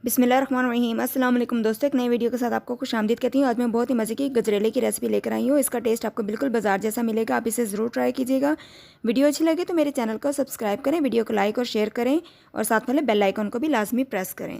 बिस्मिल्लाहिर्रहमानिर्रहीम। अस्सलाम वालेकुम दोस्तों, एक नई वीडियो के साथ आपको खुशामदीद कहती हूँ। आज मैं बहुत ही मज़े की गजरेले की रेसिपी लेकर आई हूँ। इसका टेस्ट आपको बिल्कुल बाजार जैसा मिलेगा। आप इसे ज़रूर ट्राई कीजिएगा। वीडियो अच्छी लगे तो मेरे चैनल को सब्सक्राइब करें, वीडियो को लाइक और शेयर करें और साथ वाले बेल आइकन को भी लाजमी प्रेस करें।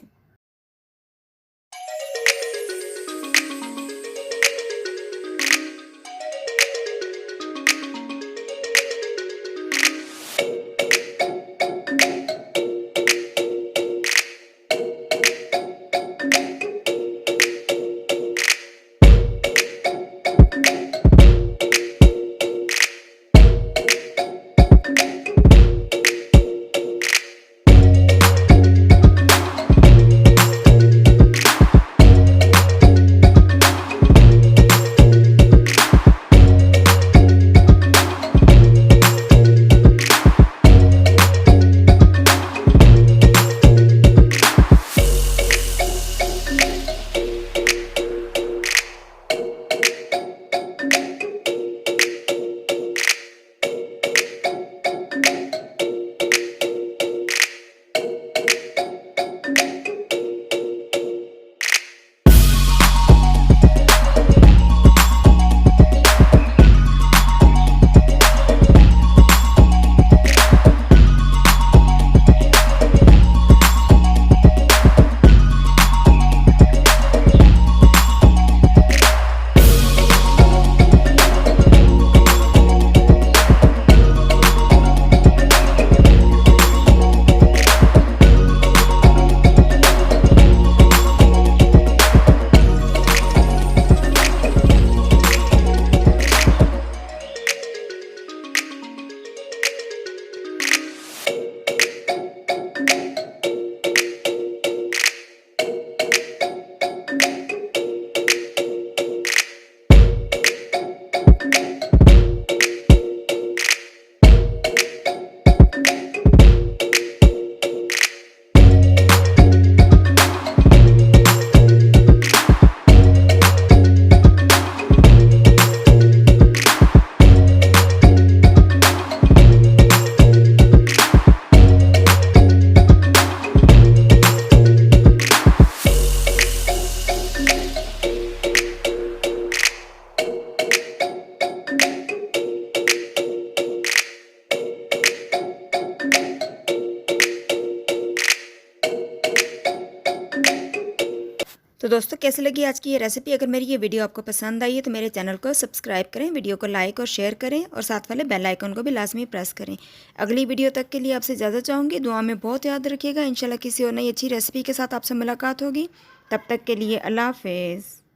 तो दोस्तों, कैसी लगी आज की ये रेसिपी? अगर मेरी ये वीडियो आपको पसंद आई है तो मेरे चैनल को सब्सक्राइब करें, वीडियो को लाइक और शेयर करें और साथ वाले बेल आइकन को भी लाजमी प्रेस करें। अगली वीडियो तक के लिए आपसे इजाज़त चाहूँगी। दुआ में बहुत याद रखिएगा। इंशाल्लाह किसी और नई अच्छी रेसिपी के साथ आपसे मुलाकात होगी। तब तक के लिए अल्लाह हाफ़िज़।